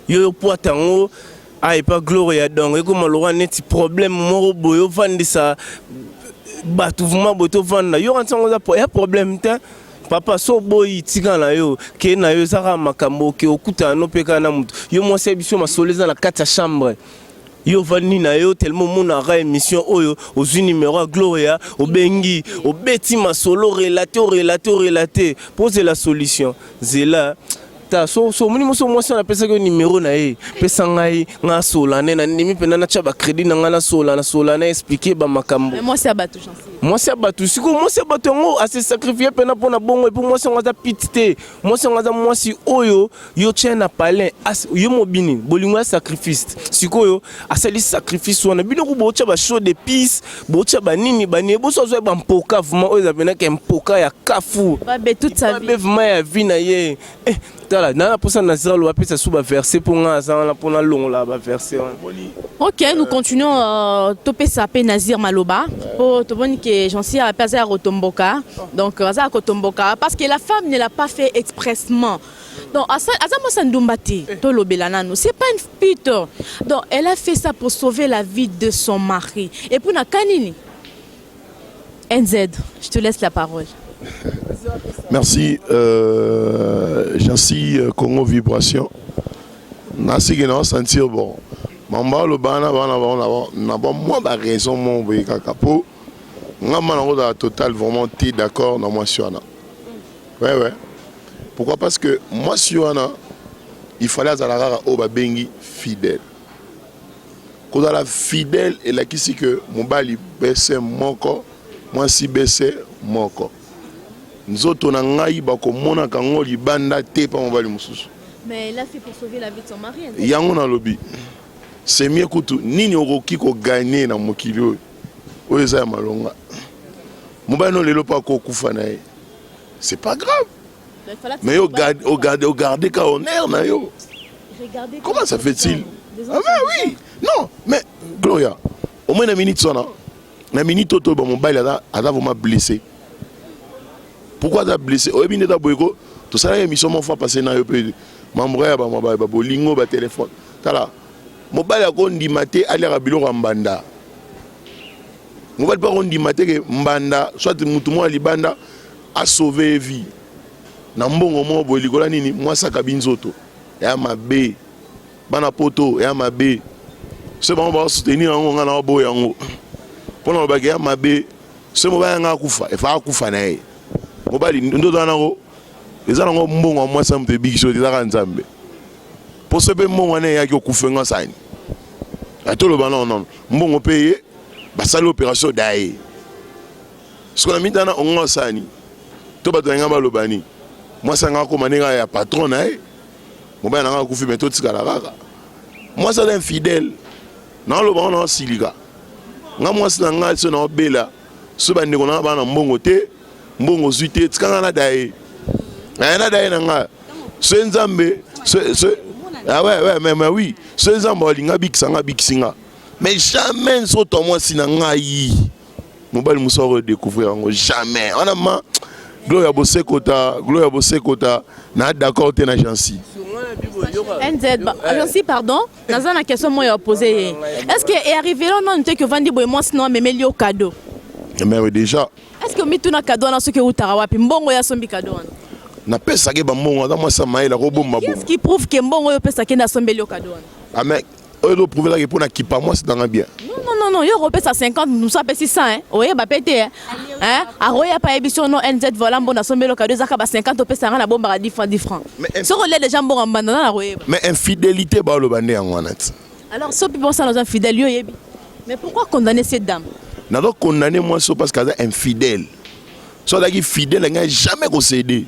[SPEAKER 4] yo poata, ngo, aïe, pas gloria, donc, et comme on aura un petit problème, moro, boyo, vendre ça, batouvement, boto, vendre, yo, il y a problème, papa so boy tika na yo ke na yo zaka makambo ke okuta no peka na mutu yo mo se biso masoleza na kati ya chambre yo vani na yo tellement mon ara émission oyo aux numéro Gloria au bengi au beti masolo relaté pose la solution zela ata so moni moso mwasi na pesa ko numéro na ye pesa ngai nga solane na ndimi pena na cha ba crédit na nga na solana expliquer ba makambo
[SPEAKER 2] moi c'est abatu chansi
[SPEAKER 4] moi c'est abatu siko moi c'est abatu ngo a se sacrifier pena pona bongo et pour moi c'est ngaza pitite moi c'est ngaza mwasi oyo yo tchena palin yo mobini bolingo sacrifice siko yo asali sacrifice wana bino ko bocha ba show de peace bocha ba nini ba ne bo so ba mpoka vraiment oyo zapena ke mpoka ya kafu
[SPEAKER 2] ba be toute sa vie
[SPEAKER 4] vraiment ya vie na ye tala na posa na zero lo apesa sous ba verser pour nga za na pona long la ba verser.
[SPEAKER 2] OK, nous continuons topé sapé Nazir Maloba pour te dire que j'en suis à passer à Rotomboka. Donc à Rotomboka parce que la femme ne l'a pas fait expressement. Donc Azamo Sandumbati to lobelanano, c'est pas une pute. Donc elle a fait ça pour sauver la vie de son mari. Et pour na kanini NZ, je te laisse la parole.
[SPEAKER 3] Merci, Jancy Congo Vibration. Nasi que nous sentir bon. Mamba le bana n'a pas moi la raison mon kakapo. Nga manango da total vraiment t'es d'accord dans moi sur Anna. Ouais. Pourquoi? Parce que moi sur Anna, il fallait azalara o ba bengi fidèle. Quand la fidèle et la qui c'est que mon bali baisse mon corps, moi si baisse mon corps. Nzoto na ngai bako mona kango libanda te pa mobali mususu.
[SPEAKER 2] Mais il a fait pour sauver la vie de son mari.
[SPEAKER 3] Yango na lobby. C'est mieux que tout nini oroki ko gagner na mokili oyo. Oyo za malonga. Mobali no lelo pa ko kufa na ye. C'est pas grave. Mais yo garder ka honneur na yo. Comment ça fait-il? Ah mais oui. Non, mais Gloria, au moins na minute sona. Na minute toto ba mobali a vraiment blessé. Pourquoi tu as blessé? Au début, tu as blessé. Tout ça, il y a fois passé dans le pays. Membre, bolingo, téléphone. Tala. Mobile a dit maté aller à bilo Mbanda. Mobile pas dit maté que Mbanda, soit mutumo ali banda a sauvé vie. Na mbongo mo boligola nini moi ça kabinzoto. Ya mabe. Bana poto ya mabe. C'est bon ba soutenir ngo ngana bo yango. Pona ba ya mabe. C'est mobile nga kufa. E fa kufa na ye. Mobali ndoto anako ezana ngo mbongo moi ça me big show ezaka nzambe pour se be mbongo ne yaki okufenga sani atolo bana non mbongo payer basali opération dae ce qu'on a mis dans on sani to bato nga balobani moi ça nga ko manenga ya patron na e mobali nga kufi meto tikala kaka moi ça infidèle na lo bana silika nga moi ça nga so na bela so bande ko na bana mbongo te mbongo zuite tikanga na dae na dae na nga so nzambe ah ouais mais oui so nzambe olinga bikisanga bikisinga mais jamais so to moi sinanga yi mobali muso découvrir ngo jamais on a ma gloria bosekota na d'accord te na Jancy
[SPEAKER 2] NZ Jancy pardon dans une question moi posé est-ce que est arrivé là non que vandi boy moi sinon mais melio cadeau
[SPEAKER 3] mais déjà
[SPEAKER 2] est-ce que mituna cadeau na ce que utara wapi mbongo ya sombi cadeau
[SPEAKER 3] na pesa ke ba mbongo dans moi ça maïla robomba
[SPEAKER 2] qu'est-ce qui prouve que mbongo yo pesa ke na sombeli cadeau
[SPEAKER 3] ah mais on prouver là que pour na kipa moi c'est dans bien
[SPEAKER 2] non yo repesa 50 nous ça pesi 100 hein oye ba pété hein aroya pa émission non NZ voilà mbona sombeli cadeau zaka ba 50 pesa na bomba 10 francs ce relais les gens bon en bande na roye
[SPEAKER 3] mais infidélité ba lo bande en honnête
[SPEAKER 2] alors ce people ça dans un fidèle yo yebi mais pourquoi condamner cette dame
[SPEAKER 3] n'a donc condamner moi parce qu'elle est infidèle soit là qui fidèle elle n'a jamais concédé.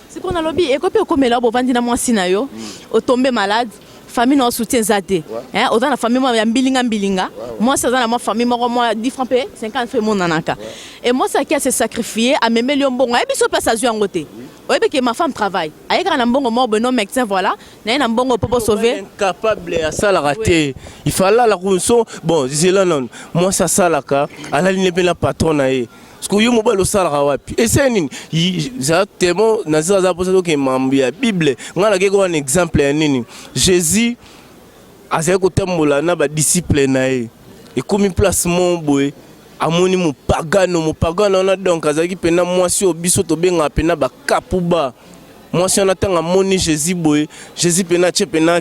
[SPEAKER 2] C'est qu'on a lobby et quand on comme là bon vendre na moi sinayo au tomber malade famille non soutien zate hein autant la famille moi ya mbilinga moi ça dans ma famille moi 10 francs payé 50 francs mon nanaka et moi ça qui a se sacrifier à me million bon et biso pas ça joue en côté oui parce que ma femme travaille avec un bon moi non médecin voilà na un bon pour sauver
[SPEAKER 4] incapable à ça la rater il fallait la conso bon disait là non moi ça la ka à la ligne la patronne parce que yo mobile osala wapi et c'est nini exactement nazira za posa que mambi ya bible ngala ke ko un exemple ya nini Jésus azali kotambola na ba disciple na ye et comme place mon boy amoni mo pagano na donc azali pena mwasi obiso to benga pena ba kapuba moi si on attend à moni Jésus boy Jésus pena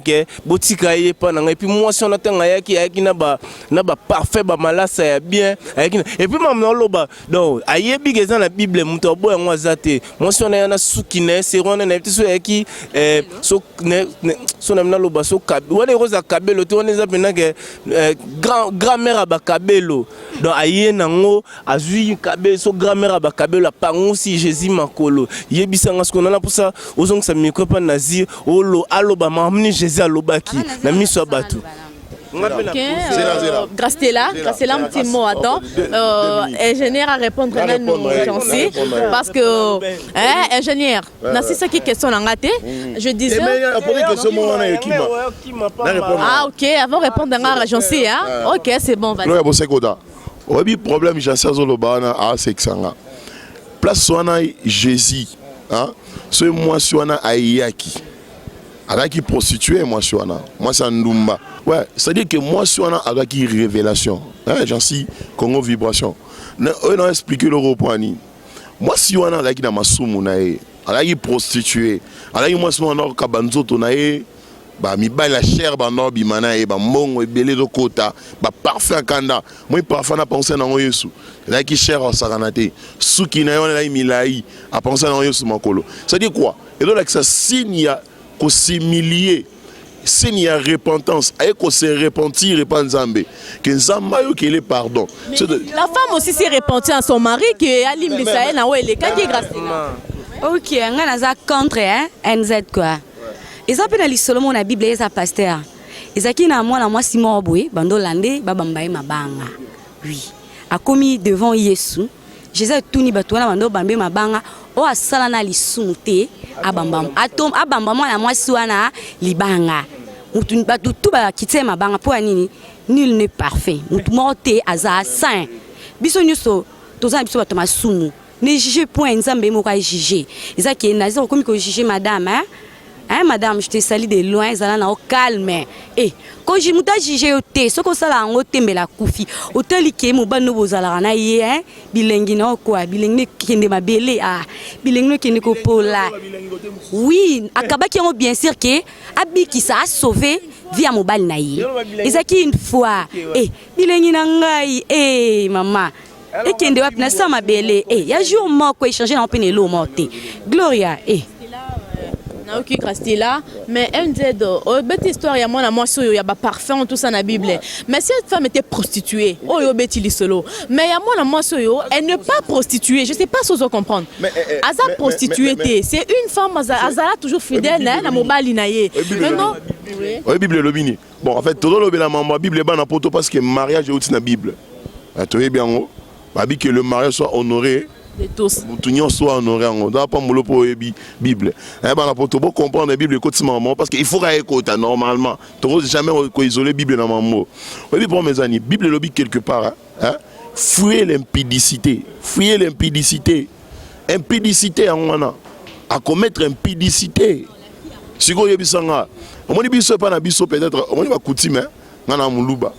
[SPEAKER 4] ke botika ye pa na et puis moi si on attend ayaki na ba parfait ba malasa ya bien ayaki et puis mam na loba donc ayebi geza na Bible muto boy ngwa zate moi si on a na suki na serona na petit so ayaki so na loba so kabe wale roza kabelo to on eza pena ke grand-mère ba kabelo donc aye nango azui kabe so grand-mère ba kabelo pango si Jésus makolo yebisanga ce qu'on a là pour ça ozong sa micro pa nazi olo aloba mamni Jésus alobaki na miso batu.
[SPEAKER 2] Grastella, un petit mot, attends. Ingénieur à répondre à nous, parce que, ingénieur, c'est ça qui est question en raté. Je disais. Ah, ok, avant de répondre à la Jancy, ok, c'est bon, vas-y.
[SPEAKER 3] Le problème, j'ai ça, c'est que ça. Place Soana Jésus, ce mois Soana Aïaki. Avec qui prostituée, moi, Soana. Moi, c'est un Ndumba. Ouais, c'est-à-dire que moi, Soana, avec qui révélation. J'en suis Congo Vibration. On a expliqué le repoigné. Moi, Soana, avec qui dans ma soumounae, avec qui prostituée, avec qui moi, Soana, Kabanzo, tonae, bah, mi baille la chair, bah, non, bimanae, bah, mongo, belé de kota, bah, parfait, kanda. Moi, parfait, n'a pensé dans Yesu. Là, qui cher en saranate. Souki, n'a yon, milai, a pensé dans Yesu, makolo. C'est-à-dire quoi? Et donc, ça signe, qu'on s'humilier, s'il y a repentance, et qu'on se repentir et pas Nzambé, que Nzamba qu'il est pardon.
[SPEAKER 2] La femme aussi s'est repentie à son mari que Alim Bissaël na ouais les cas qui grâce.
[SPEAKER 5] OK, on a contre NZ quoi. Et ça peut aller seulement la Bible et ça pasteur. Et ça qui na moi Simon Boy, bando landé babambaye mabanga. Oui. A commis devant Yesu. Jésus tout ni bato na bando bambe mabanga o asala na lisumute abambam atom abambam na mwasi wana libanga mutu bato tout ba kitse mabanga po nini nul n'est parfait mutu morte aza saint biso nyuso toza biso bato masumu ne juge point nzambe mo ka juger ezaki na zo komi ko juger madame madame, je te salue de loin, ça là au calme. Et quand je m'ai jugé au thé, ce que ça là en tembe la koufi, au tel qui est mon ban nouveau zalarana yé, bilingue non quoi, bilingue qui ne m'a belé bilingue qui ne copola. Oui, akaba qui ont bien sûr que abi qui ça a sauvé via mon bal naïe. Et ça qui une fois, bilingue nangai, maman. Et qui ne va pas ma belé, ya jour mort quoi échanger dans peine l'eau morte. Gloria,
[SPEAKER 2] Ok, Grastella, mais NZ, bête histoire, il y a moi, il y a parfait tout ça dans la Bible. Mais si cette femme était prostituée, oh, yo bêti solo. Mais il y a moi, elle n'est pas prostituée. Je sais pas si vous comprenez. Aza prostituée, c'est une femme, Aza toujours fidèle, la mobile naïe. Mais non.
[SPEAKER 3] Oui, Bible le bini. Bon, en fait, tout le monde la Bible est bonne poto parce que le mariage est aussi dans la Bible. Tu vois bien, que le mariage soit honoré.
[SPEAKER 2] De tous.
[SPEAKER 3] Tout le monde soit honoré. On ne doit pas me pour la Bible. Pour comprendre la Bible, parce qu'il faut écouter normalement. Tu ne jamais isoler la Bible dans mon mot. Oui, pour mes amis, la Bible est quelque part. Fuyez l'impudicité. Fuyez l'impudicité. Impudicité à commettre impudicité. Si vous avez dit ça, on dit que pas peut-être, on va coutume, on a moulouba.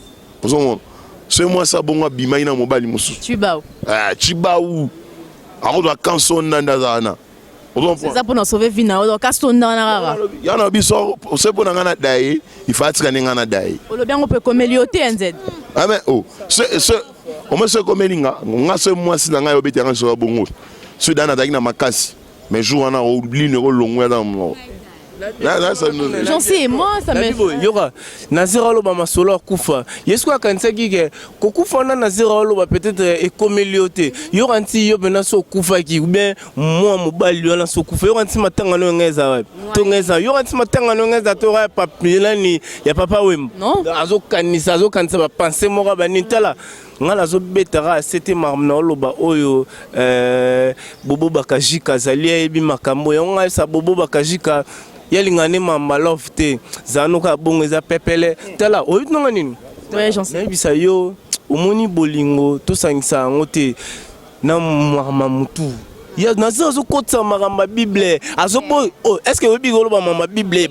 [SPEAKER 3] C'est moi ça, bon, bimaï na mobile moussou.
[SPEAKER 2] Chibaou.
[SPEAKER 3] Chibaou. Alors, la canson nandazana.
[SPEAKER 2] C'est ça pour nous sauver vina. Alors, canson nandazana.
[SPEAKER 3] Il y a un biso, c'est pour nous daï. Il faut être nous daï.
[SPEAKER 2] On peut comélioter NZ.
[SPEAKER 3] Ah mais oh, on me se comélinga. On a ce mois si l'anga obéit à un sur bon. Ce dans la na makasi. Mais jour on a oublié le long dans mon.
[SPEAKER 2] J'en sais, moi ça me.
[SPEAKER 4] Yora, Nazira Loba Masolo Koufa. Est-ce que quand c'est qui Koufa na Nazira Loba peut-être est comélioté. Yora anti yo bena so Koufa qui ou bien moi mobile yo na so Koufa. Yora anti matanga no ngeza. Tongeza. Yora anti matanga no ngeza tora papila ni ya papa wem.
[SPEAKER 2] Non.
[SPEAKER 4] Azo kanisa azo kanisa ba penser mora ba nitala. Ngala zo betara c'était marmna loba oyo bobo bakajika zalia ebi makambo ya ngai sa bobo bakajika yalingane mama love te zanuka bongo za pepele tala oyo nanga nini
[SPEAKER 2] ouais j'en sais
[SPEAKER 4] bisa yo omoni bolingo to sangisa ngote na mama mutu ya nazo azokotisa makambo ya bible azobo est-ce que oyebi koloba mama bible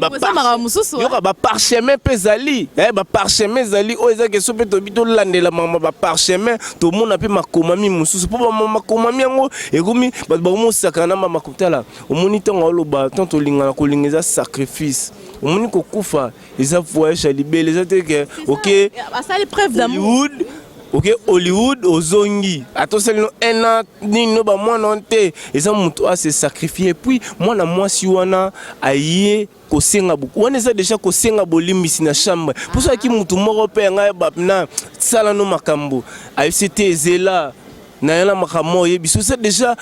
[SPEAKER 4] yoka baparchemin mpe ezali baparchemin ezali oyo eza keso mpe tobi tolandela makambo baparchemin tomona mpe makomami mosusu mpo makomami yango ekomi bato bakomosaka na mamakotala omoni ntango oloba ntango tolingana kolinga eza sacrifice omoni kokufa eza voyage ya libele eza te ke ok Hollywood ok Hollywood ozongi atoseli no un an nini no ba mwana te eza mutu a se sacrifier puis mwana mwasi wana aye kosenga buku wana eza déjà kosenga bolimbisi na chambre pour ça ki mutu moko pe ngai bapna sala no makambo ayesete ezela na yana makambo yebiso c'est déjà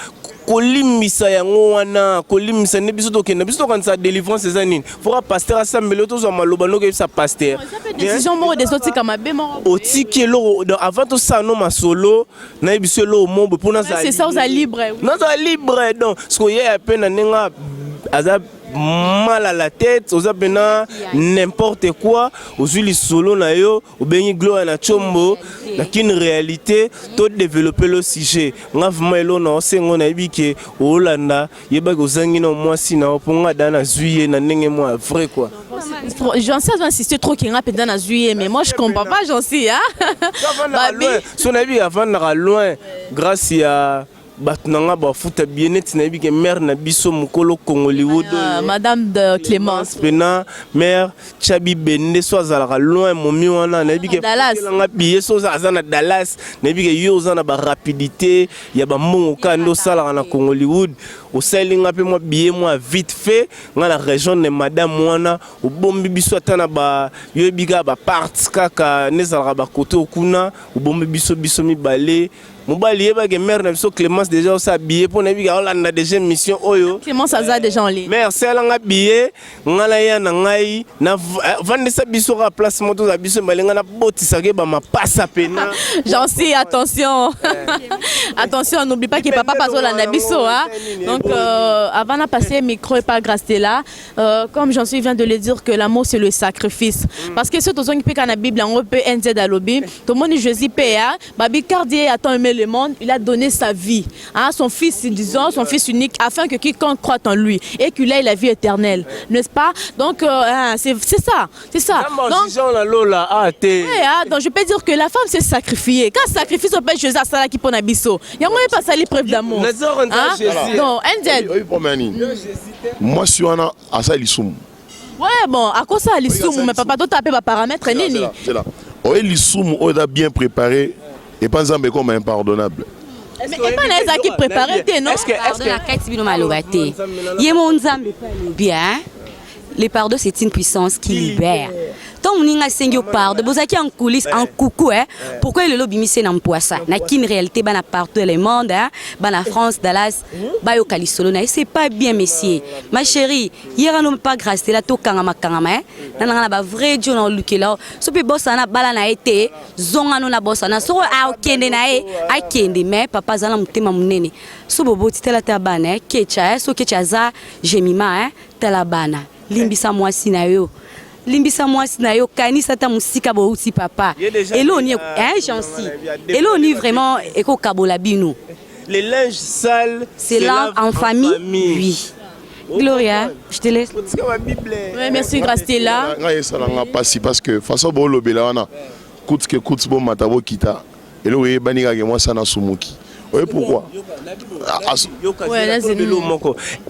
[SPEAKER 4] kolimbisa yango wana kolimbisa ne biso tokenda biso tokanisa délivrance eza nini fora pasteur asambele tozwa maloba noko yebisa pasteur
[SPEAKER 2] décision moko des autres kamabe moko
[SPEAKER 4] otiki eloko avant tosala no masolo na yebiso eloko mombo mpona
[SPEAKER 2] c'est ça oza libre
[SPEAKER 4] naza libre donc siko ye ya pe na ndenga aza mal à la tête oza pena n'importe quoi ozwi lisolo na yo obengi gloire na chombo lakini réalité to développer le sujet nga vraiment elo na osengo na yebi ke olanda yebaki ozangi na mwasi na oponga dana zuye na ndenge moi vrai quoi
[SPEAKER 2] j'en sais insister trop qu'il rapide dans juillet mais moi je comprends pas j'en sais hein
[SPEAKER 4] son avis avant na loin grâce à Batnanga ba futa bien-être na bi ke mère na biso mukolo Hollywood
[SPEAKER 2] madame de Clémence
[SPEAKER 4] pena mère Chabi Bende so azalaka loin momi wana na bi ke nga billet so azana Dallas na bi ke yo zana ba rapidité ya ba mongo kando sala na Hollywood au selinga pe moi billet moi vite fait nga la région de madame wana au bombi biso atana ba yo biga ba parts kaka nezala ba koto kuna au bombi biso mi balé mobali yebake mère na biso Clémence déjà au s'habiller pour nabi ka olanda déjà mission oyo
[SPEAKER 2] Clémence aza déjà en ligne
[SPEAKER 4] mère c'est nga billet ngala ya na ngai na vendre sa biso ka place moto za biso malenga na botisa ke ba mapasa pena
[SPEAKER 2] j'en sais attention attention n'oublie pas que papa passe olanda biso hein donc avant de passer micro et pas grâce là comme j'en suis vient de le dire que l'amour c'est le sacrifice parce que ce tout qui peut dans la Bible on peut NZ à lobby tout le monde Jésus PA babi cardier attend aimer le monde il a donné sa vie hein son fils disons son fils unique afin que quiconque croit en lui et qu'il ait la vie éternelle n'est-ce pas donc c'est ça donc je peux dire que la femme s'est sacrifiée quand sacrifice on peut Jésus à ça qui pour nabiso il y a pas ça les preuves d'amour non NZ
[SPEAKER 3] moi si on a à ça l'isum
[SPEAKER 2] ouais bon à quoi ça l'isum mais papa toi taper ba paramètre nini
[SPEAKER 3] c'est là l'isum on a bien préparé et pas Nzambe comme impardonnable.
[SPEAKER 2] Mais pas les qui préparé non
[SPEAKER 5] est-ce que la quête bino malobate yemo Nzambe pas bien les pardons c'est une puissance qui libère tant on ninga sengio pardon bozaki en coulisses en coucou hein pourquoi le lobby mise na mpoisa na kin réalité bana partout le monde hein bana France Dallas ba yo kalisolo na c'est pas bien messieurs ma chérie hier non pas grâce là to kangama hein na ba vrai Dieu na lukela so pe bossa na bala na été zonga no na bossa na so a okende na e a kende mais papa zala mutema munene so bobo titela ta bana kecha so kecha za jemima hein tala bana limbisa mwasi na yo kanisa ta musika bo uti papa elo ni chancy elo ni vraiment eko kabola bino
[SPEAKER 4] les linges sales
[SPEAKER 5] c'est là en famille oui Gloria je te laisse
[SPEAKER 2] ouais merci Grastella
[SPEAKER 3] nga ça nga passi parce que façon bo lobela wana coûte bon matabo kita elo ye banika ke moi ça na sumuki. Oui, pourquoi?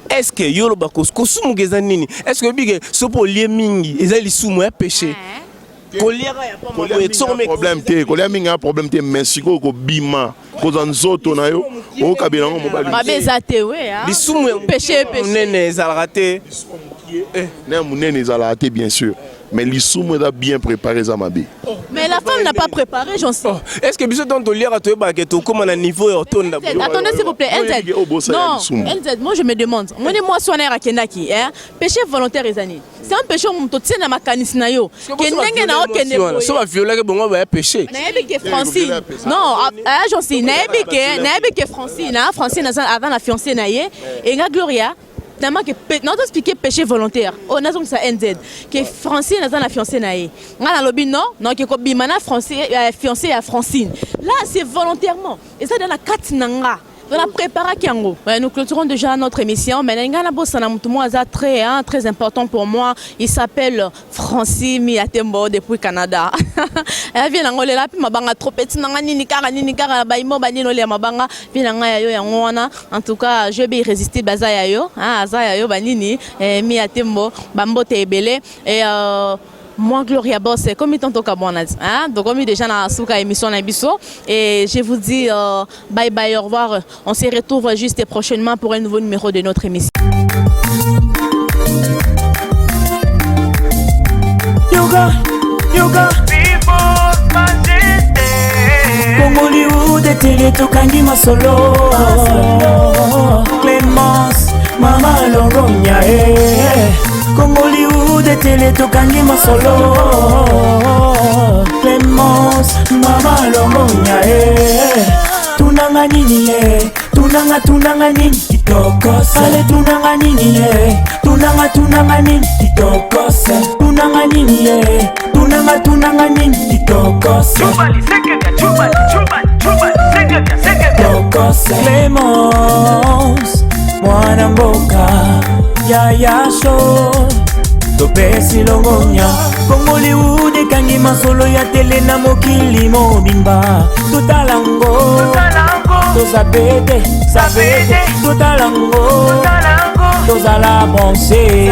[SPEAKER 4] Est-ce que yolo bakos kosumu gezanini? Est-ce que bige sopo lié mingi ezali sumu ya péché? Koliera ya pas
[SPEAKER 3] problème té, koliera mingi un problème té mais siko ko bima, ko zanzoto na yo, o kabela ngo mobali.
[SPEAKER 2] Ba bezate we hein.
[SPEAKER 4] Bisumu
[SPEAKER 2] péché.
[SPEAKER 4] Nene ezalate.
[SPEAKER 3] Ne munene ezalate bien sûr. Mais l'issoum est bien préparé ça m'a dit.
[SPEAKER 2] Mais la femme n'a pas préparé, j'en sais.
[SPEAKER 4] Est-ce que biso dans lire à toi baguette comme à niveau autonome?
[SPEAKER 2] Attendez s'il vous plaît, NZ. Non, NZ, moi je me demande. Moi soigner à Kenaki, hein? Péché volontaire ezani. C'est un péché on to tient na makanis na yo. Kenenge na okende.
[SPEAKER 4] So va violer que bon va péché.
[SPEAKER 2] Na yebike Francine. Non, j'en sais. Na yebike Francine, hein? Francine avant la fiancée na ye et nga Gloria. Tellement que non expliquer péché volontaire on a donc ça NZ que Francine a la fiancée naé ngala lobi non que bimana fiancée à Francine là c'est volontairement et ça dans la carte nanga On a préparé Kiango. Nous clôturons déjà notre émission. Mais il y a un très important pour moi. Il s'appelle Francis Miatembo depuis Canada. En tout cas, je vais résister Bazayayo. Azayayo Banini, Miatembo, Bambote Ebele. Et moi, Gloria Boss, comme il tantôt Kabonaz. Donc, comme déjà dans la souka émission Nabiso. Et je vous dis bye bye, au revoir. On se retrouve juste prochainement pour un nouveau numéro de notre émission.
[SPEAKER 1] Yoga, yoga, Hollywood télé tokangi masolo. Clémence, Mama Longonya. Hollywood télé tokangi masolo. Clémence, Mama Longonya. Tunanga nini tunanga nini kitokose. Ale tunanga nini tunanga nini kitokose. Tunanga nini tunanga nini kitokose. Kitokose. Clémence, mwana mboka Yaya Show topesi Longonya. Hollywood ekangi masolo ya tele na mokili mobimba. Totalango tozabete sabete. Totalango tozala bonse.